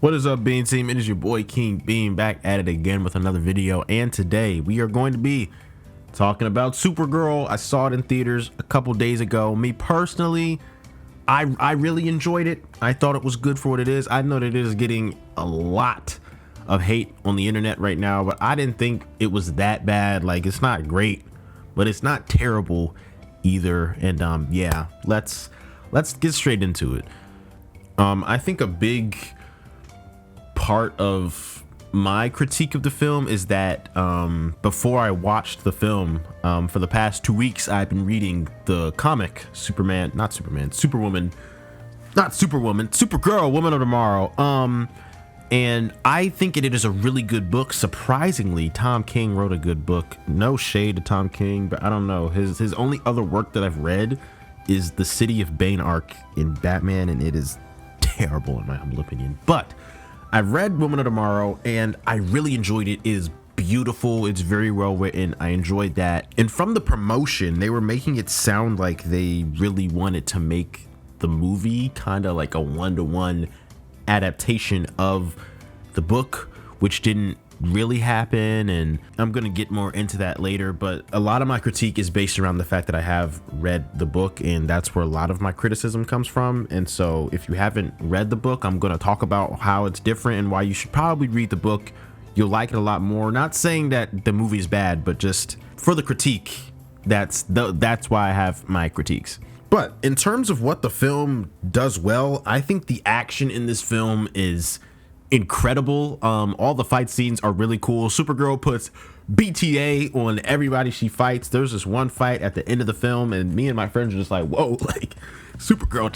What is up, Bean Team? It is your boy King Bean back at it again with another video, and today we are going to be talking about Supergirl. I saw it in theaters a couple days ago. Me personally, I really enjoyed it. I thought it was good for what it is. I know that it is getting a lot of hate on the internet right now, but I didn't think it was that bad. Like, it's not great, but it's not terrible either. And yeah, let's get straight into it. I think a big part of my critique of the film is that before I watched the film, for the past 2 weeks I've been reading the comic Supergirl, Woman of Tomorrow, and I think it is a really good book. Surprisingly, Tom King wrote a good book. No shade to Tom King, but I don't know, his only other work that I've read is the City of Bane arc in Batman, and it is terrible in my humble opinion. But I've read Woman of Tomorrow and I really enjoyed it. It is beautiful. It's very well written. I enjoyed that. And from the promotion, they were making it sound like they really wanted to make the movie kind of like a one-to-one adaptation of the book, which didn't really happen, and I'm gonna get more into that later. But a lot of my critique is based around the fact that I have read the book, and that's where a lot of my criticism comes from. And so if you haven't read the book, I'm gonna talk about how it's different and why you should probably read the book. You'll like it a lot more. Not saying that the movie is bad, but just for the critique, that's why I have my critiques. But in terms of what the film does well, I think the action in this film is incredible. All the fight scenes are really cool. Supergirl puts BTA on everybody she fights. There's this one fight at the end of the film, and me and my friends are just like, whoa, like, Supergirl,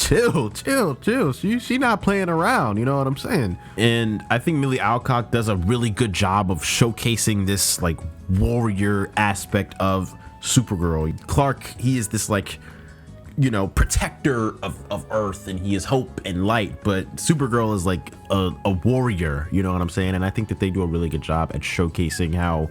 chill. She not playing around, you know what I'm saying? And I think Millie Alcock does a really good job of showcasing this like warrior aspect of Supergirl. Clark, he is this like, you know, protector of Earth, and he is hope and light, but Supergirl is like a warrior, you know what I'm saying? And I think that they do a really good job at showcasing how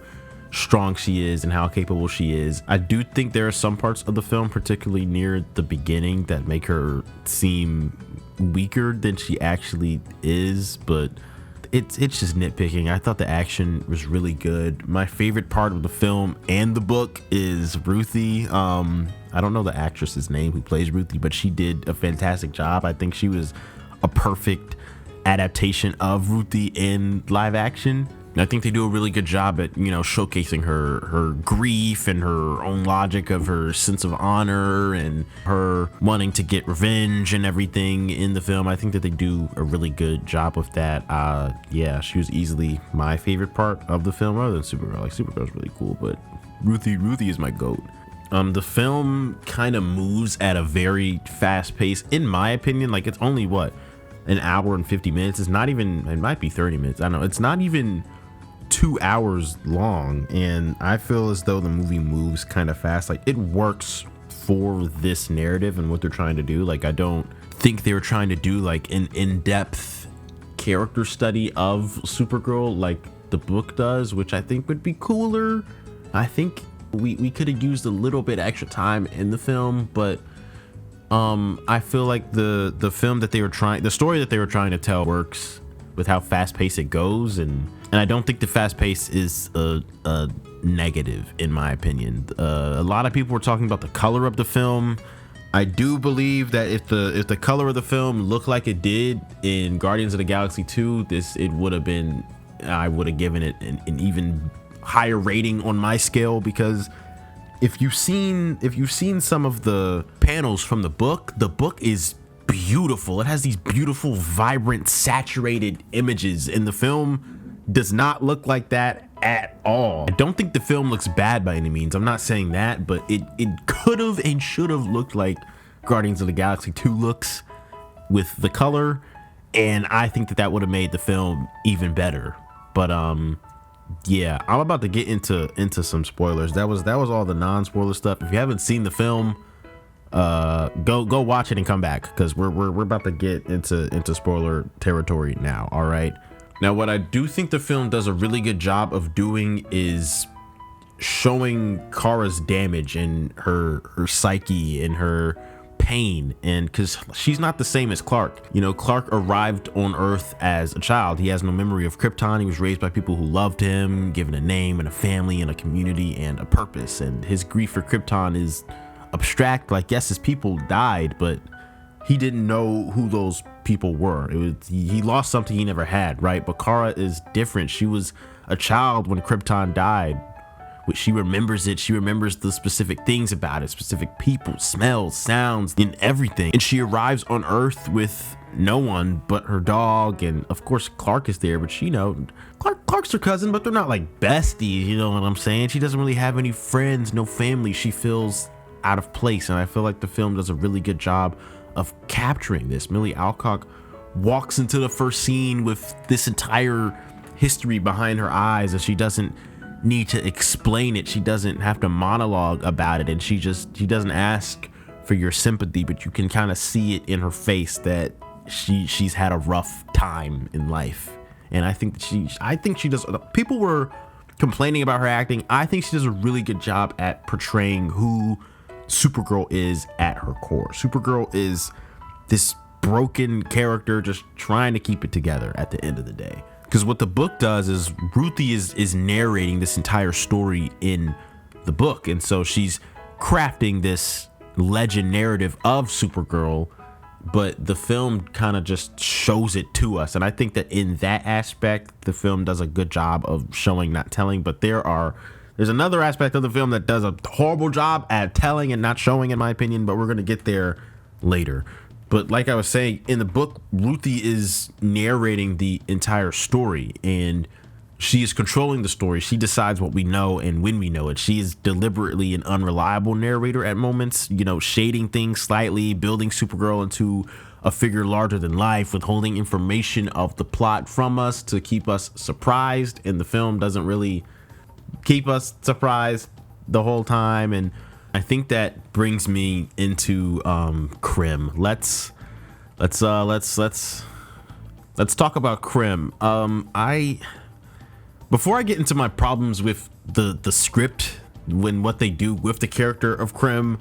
strong she is and how capable she is. I do think there are some parts of the film, particularly near the beginning, that make her seem weaker than she actually is, but it's just nitpicking. I thought the action was really good. My favorite part of the film and the book is Ruthie. I don't know the actress's name who plays Ruthie, but she did a fantastic job. I think she was a perfect adaptation of Ruthie in live action. And I think they do a really good job at, you know, showcasing her grief and her own logic of her sense of honor and her wanting to get revenge and everything in the film. I think that they do a really good job with that. Yeah, she was easily my favorite part of the film, other than Supergirl. Like, Supergirl's really cool, but Ruthie is my GOAT. The film kind of moves at a very fast pace, in my opinion. Like, it's only what, an hour and 50 minutes. It's not even, it might be 30 minutes. I don't know. It's not even 2 hours long, and I feel as though the movie moves kind of fast. Like, it works for this narrative and what they're trying to do. Like, I don't think they were trying to do like an in-depth character study of Supergirl like the book does, which I think would be cooler. I think we could have used a little bit extra time in the film, but I feel like the story that they were trying to tell works with how fast paced it goes, and I don't think the fast pace is a negative in my opinion. A lot of people were talking about the color of the film. I do believe that if the color of the film looked like it did in Guardians of the Galaxy 2, it would have been, I would have given it an even higher rating on my scale, because if you've seen some of the panels from the book is beautiful. It has these beautiful, vibrant, saturated images, and the film does not look like that at all. I don't think the film looks bad by any means. I'm not saying that, but it could have and should have looked like Guardians of the Galaxy 2 looks with the color, and I think that would have made the film even better. But yeah, I'm about to get into some spoilers. That was all the non-spoiler stuff. If you haven't seen the film, go watch it and come back, because we're about to get into spoiler territory now. All right. Now, what I do think the film does a really good job of doing is showing Kara's damage and her psyche and her pain, and because she's not the same as Clark. You know, Clark arrived on Earth as a child. He has no memory of Krypton. He was raised by people who loved him, given a name and a family and a community and a purpose, and his grief for Krypton is abstract. Like, yes, his people died, but he didn't know who those people were. He lost something he never had, right? But Kara is different. She was a child when Krypton died. She remembers it. She remembers the specific things about it, specific people, smells, sounds, and everything. And she arrives on Earth with no one but her dog, and of course Clark is there, but she, Clark's her cousin, but they're not like besties, you know what I'm saying? She doesn't really have any friends, no family. She feels out of place, and I feel like the film does a really good job of capturing this. Millie Alcock walks into the first scene with this entire history behind her eyes, and she doesn't need to explain it. She doesn't have to monologue about it, and she doesn't ask for your sympathy, but you can kind of see it in her face that she's had a rough time in life. And I think she does. People were complaining about her acting. I think she does a really good job at portraying who Supergirl is at her core. Supergirl is this broken character just trying to keep it together at the end of the day. Because what the book does is Ruthie is narrating this entire story in the book, and so she's crafting this legend narrative of Supergirl, but the film kind of just shows it to us. And I think that in that aspect, the film does a good job of showing, not telling. But there's another aspect of the film that does a horrible job at telling and not showing, in my opinion, but we're going to get there later. But like I was saying, in the book, Ruthie is narrating the entire story, and she is controlling the story. She decides what we know and when we know it. She is deliberately an unreliable narrator at moments, shading things slightly, building Supergirl into a figure larger than life, withholding information of the plot from us to keep us surprised. And the film doesn't really keep us surprised the whole time. And I think that brings me into Krim. Let's talk about Krim. Before I get into my problems with the script, what they do with the character of Krim,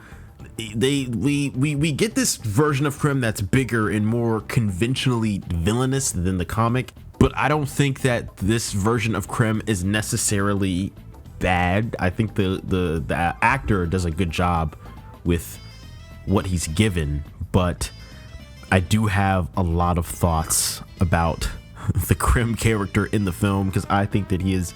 we get this version of Krim that's bigger and more conventionally villainous than the comic. But I don't think that this version of Krim is necessarily bad. I think the actor does a good job with what he's given, but I do have a lot of thoughts about the Krim character in the film, because I think that he is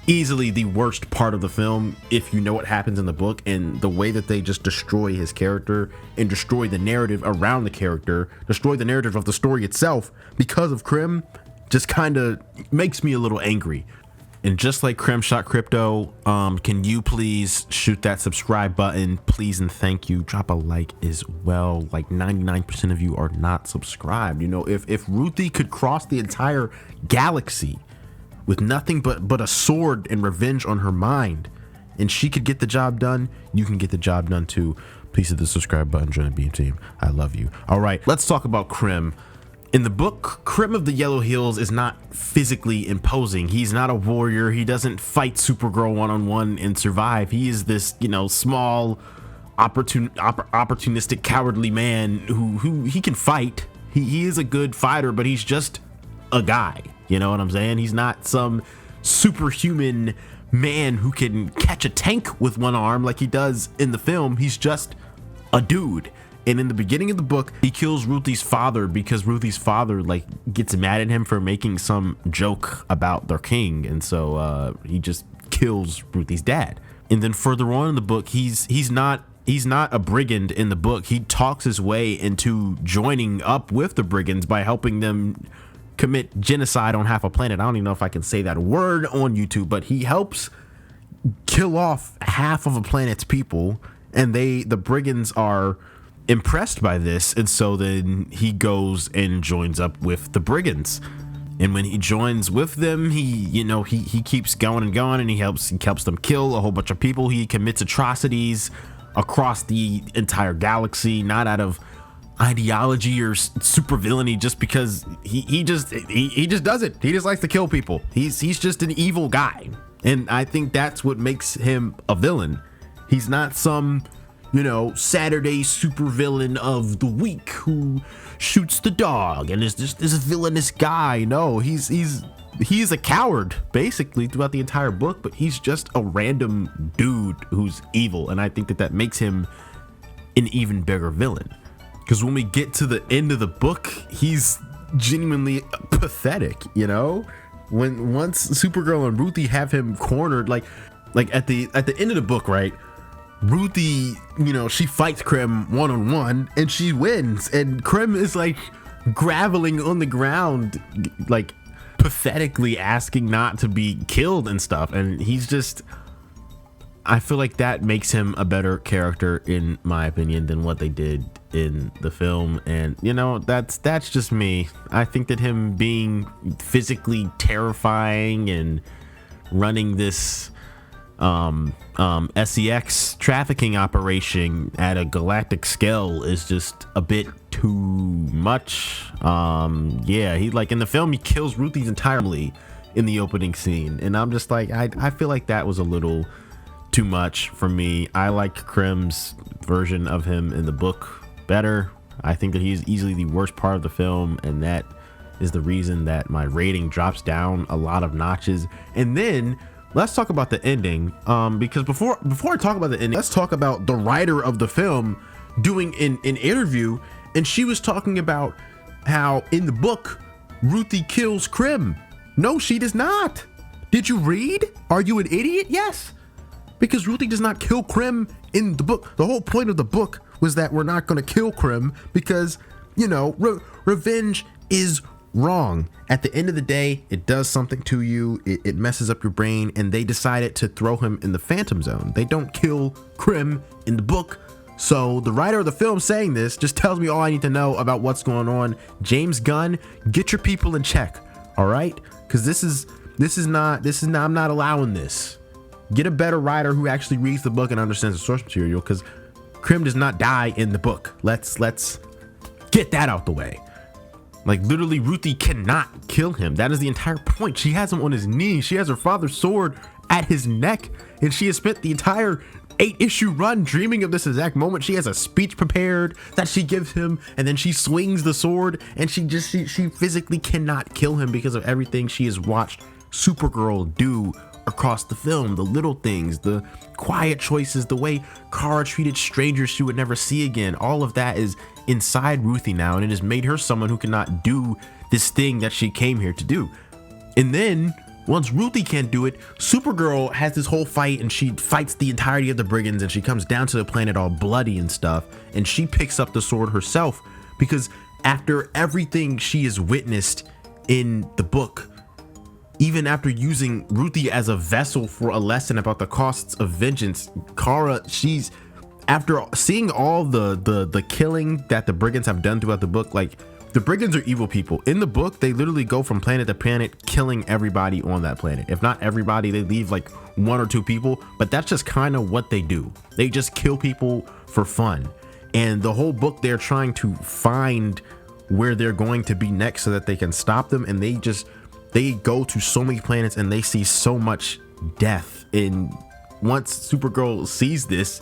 easily the worst part of the film if you know what happens in the book, and the way that they just destroy his character and destroy the narrative around the character, destroy the narrative of the story itself because of Krim, just kind of makes me a little angry. And just like Krim shot Crypto, can you please shoot that subscribe button, please and thank you. Drop a like as well. Like 99% of you are not subscribed. If Ruthie could cross the entire galaxy with nothing but a sword and revenge on her mind, and she could get the job done, you can get the job done too. Please hit the subscribe button, join the Beam Team. I love you. All right, let's talk about Krim. In the book, Krim of the Yellow Hills is not physically imposing. He's not a warrior. He doesn't fight Supergirl one-on-one and survive. He is this, small, opportunistic, cowardly man who he can fight. He is a good fighter, but he's just a guy. You know what I'm saying? He's not some superhuman man who can catch a tank with one arm like he does in the film. He's just a dude. And in the beginning of the book, he kills Ruthie's father because Ruthie's father gets mad at him for making some joke about their king, and so he just kills Ruthie's dad. And then further on in the book, he's not a brigand in the book. He talks his way into joining up with the brigands by helping them commit genocide on half a planet. I don't even know if I can say that word on YouTube, but he helps kill off half of a planet's people, and the brigands are impressed by this, and so then he goes and joins up with the brigands. And when he joins with them, he keeps going and going, and he helps them kill a whole bunch of people. He commits atrocities across the entire galaxy, not out of ideology or super villainy, just because he just does it. He just likes to kill people. He's just an evil guy, and I think that's what makes him a villain. He's not some Saturday supervillain of the week who shoots the dog and is just this villainous guy. No, he's a coward basically throughout the entire book, but he's just a random dude who's evil, and I think that makes him an even bigger villain. Because when we get to the end of the book, he's genuinely pathetic. When once Supergirl and Ruthie have him cornered, like at the end of the book, right? Ruthie, she fights Krim one-on-one and she wins, and Krim is like groveling on the ground, like pathetically asking not to be killed and stuff, and he's just, I feel like that makes him a better character in my opinion than what they did in the film. And that's just me. I think that him being physically terrifying and running this SEX trafficking operation at a galactic scale is just a bit too much. He, like, in the film, he kills Ruthie's entirely in the opening scene, and I'm just like, I feel like that was a little too much for me. I like Krim's version of him in the book better. I think that he's easily the worst part of the film, and that is the reason that my rating drops down a lot of notches. And then let's talk about the ending, because before I talk about the ending, let's talk about the writer of the film doing an interview, and she was talking about how in the book Ruthie kills Krim. No, she does not. Did you read? Are you an idiot? Yes, because Ruthie does not kill Krim in the book. The whole point of the book was that we're not going to kill Krim because revenge is wrong. At the end of the day, it does something to you. It messes up your brain, and they decided to throw him in the Phantom Zone. They don't kill Krim in the book. So the writer of the film saying this just tells me all I need to know about what's going on. James Gunn, get your people in check, all right? Because this is not, I'm not allowing this. Get a better writer who actually reads the book and understands the source material, because Krim does not die in the book. Let's get that out the way. Like, literally, Ruthie cannot kill him. That is the entire point. She has him on his knee. She has her father's sword at his neck, and she has spent the entire 8-issue run dreaming of this exact moment. She has a speech prepared that she gives him, and then she swings the sword, and she physically cannot kill him because of everything she has watched Supergirl do across the film. The little things, the quiet choices, the way Kara treated strangers she would never see again. All of that is inside Ruthie now, and it has made her someone who cannot do this thing that she came here to do. And then once Ruthie can't do it, Supergirl has this whole fight, and she fights the entirety of the brigands, and she comes down to the planet all bloody and stuff, and she picks up the sword herself, because after everything she has witnessed in the book, even after using Ruthie as a vessel for a lesson about the costs of vengeance, Kara, after seeing all the killing that the brigands have done throughout the book, like, the brigands are evil people. In the book, they literally go from planet to planet killing everybody on that planet. If not everybody, they leave like 1 or 2 people, but that's just kind of what they do. They just kill people for fun. And the whole book, they're trying to find where they're going to be next so that they can stop them, and they go to so many planets and they see so much death. And once Supergirl sees this,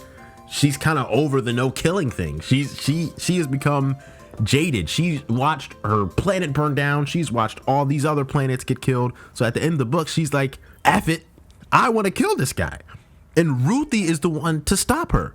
she's kind of over the no killing thing. She has become jaded. She's watched her planet burn down. She's watched all these other planets get killed. So at the end of the book, she's like, F it, I want to kill this guy. And Ruthie is the one to stop her.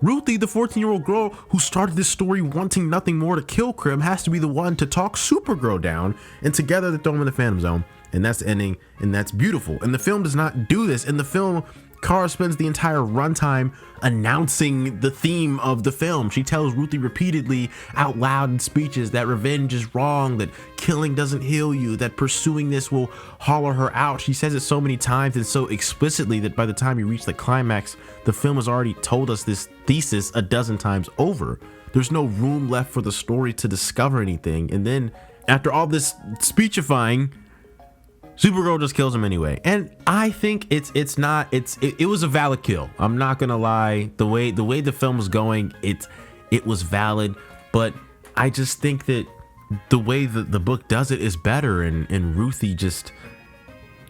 Ruthie, the 14-year-old girl who started this story wanting nothing more to kill Krim, has to be the one to talk Supergirl down, and together they throw him in the Phantom Zone. And that's the ending, and that's beautiful. And the film does not do this. In the film, Kara spends the entire runtime announcing the theme of the film. She tells Ruthie repeatedly out loud in speeches that revenge is wrong, that killing doesn't heal you, that pursuing this will hollow her out. She says it so many times and so explicitly that by the time you reach the climax, the film has already told us this thesis a dozen times over. There's no room left for the story to discover anything. And then after all this speechifying, Supergirl just kills him anyway. And I think it was a valid kill. I'm not gonna lie. The way the film was going, it was valid, but I just think that the way that the book does it is better, and Ruthie just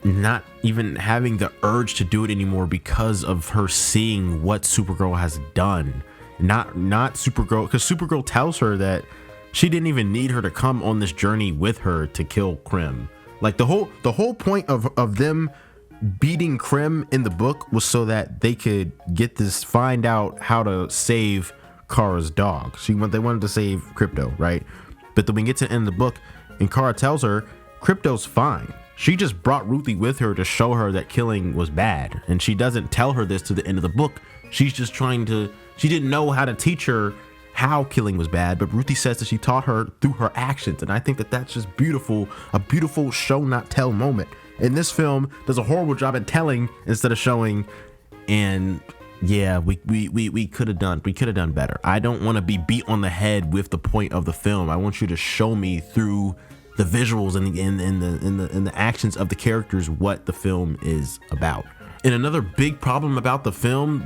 not even having the urge to do it anymore because of her seeing what Supergirl has done. not Supergirl, because Supergirl tells her that she didn't even need her to come on this journey with her to kill Krim. Like the whole point of them beating Krim in the book was so that they could find out how to save Kara's dog. They wanted to save Crypto, right? But then we get to the end of the book and Kara tells her Crypto's fine. She just brought Ruthie with her to show her that killing was bad. And she doesn't tell her this to the end of the book. She's just she didn't know how to teach her how killing was bad, but Ruthie says that she taught her through her actions. And I think that that's just beautiful, a beautiful show not tell moment. And this film does a horrible job at telling instead of showing. And yeah, we could have done better. I don't want to be beat on the head with the point of the film. I want you to show me through the visuals and in the actions of the characters what the film is about. And another big problem about the film,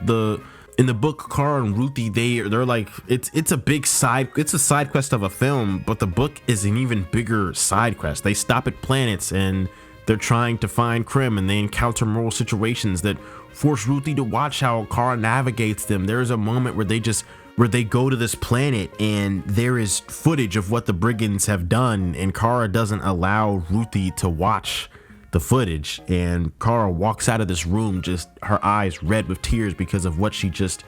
in the book, Kara and Ruthie, they're like, it's a side quest of a film, but the book is an even bigger side quest. They stop at planets and they're trying to find Krim, and they encounter moral situations that force Ruthie to watch how Kara navigates them. There's a moment where they go to this planet and there is footage of what the brigands have done, and Kara doesn't allow Ruthie to watch the footage, and Kara walks out of this room, just her eyes red with tears because of what she just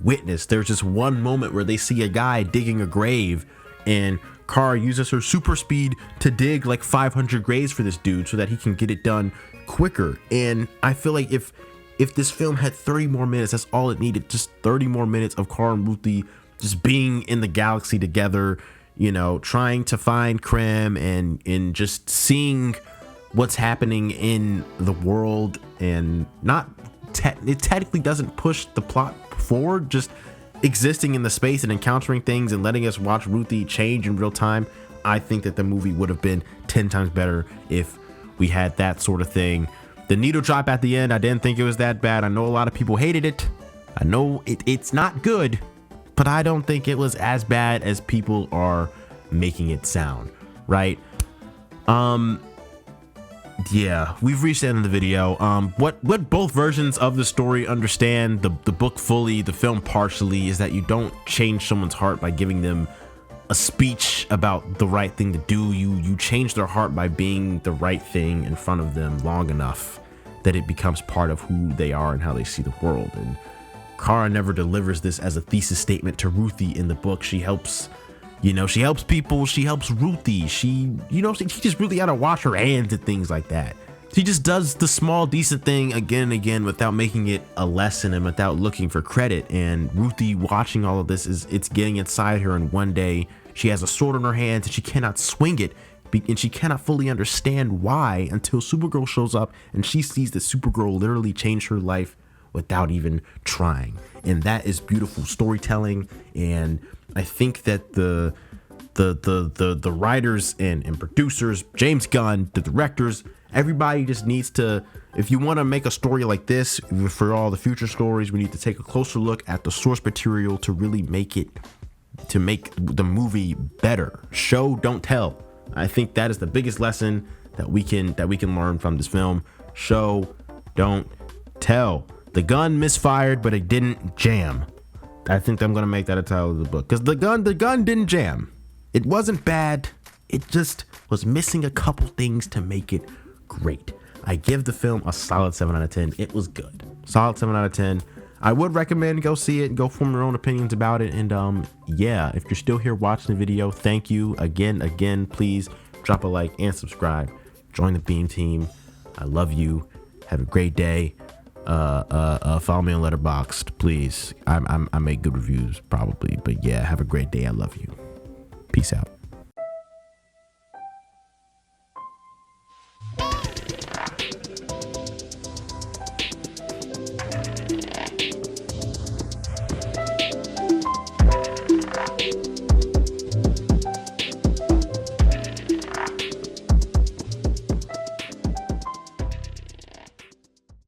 witnessed. There's just one moment where they see a guy digging a grave, and Kara uses her super speed to dig like 500 graves for this dude so that he can get it done quicker. And I feel like if this film had 30 more minutes, that's all it needed. Just 30 more minutes of Kara and Ruthie just being in the galaxy together, you know, trying to find Krim and just seeing what's happening in the world, and it technically doesn't push the plot forward, just existing in the space and encountering things and letting us watch Ruthie change in real time. I think that the movie would have been 10 times better if we had that sort of thing. The needle drop at the end, I didn't think it was that bad. I know a lot of people hated it. I know it's not good, but I don't think it was as bad as people are making it sound, right? Yeah, we've reached the end of the video. What both versions of the story understand, the book fully, the film partially, is that you don't change someone's heart by giving them a speech about the right thing to do. You change their heart by being the right thing in front of them long enough that it becomes part of who they are and how they see the world. And Kara never delivers this as a thesis statement to Ruthie in the book. She helps people. She helps Ruthie. She just really how to wash her hands and things like that. She just does the small, decent thing again and again without making it a lesson and without looking for credit. And Ruthie watching all of this, it's getting inside her. And one day she has a sword in her hands and she cannot swing it. And she cannot fully understand why until Supergirl shows up and she sees that Supergirl literally changed her life without even trying. And that is beautiful storytelling. And I think that the writers and producers, James Gunn, the directors, everybody just needs to, if you want to make a story like this for all the future stories, we need to take a closer look at the source material to really make the movie better. Show, don't tell. I think that is the biggest lesson that we can learn from this film. Show, don't tell. The gun misfired, but it didn't jam. I think I'm gonna make that a title of the book, because the gun didn't jam. It wasn't bad. It just was missing a couple things to make it great. I give the film a solid 7 out of 10. It was good. Solid 7 out of 10. I would recommend go see it and go form your own opinions about it. And yeah, if you're still here watching the video, thank you again. Please drop a like and subscribe. Join the Beam team. I love you. Have a great day. Follow me on Letterboxd, please. I make good reviews probably, but yeah, have a great day. I love you. Peace out.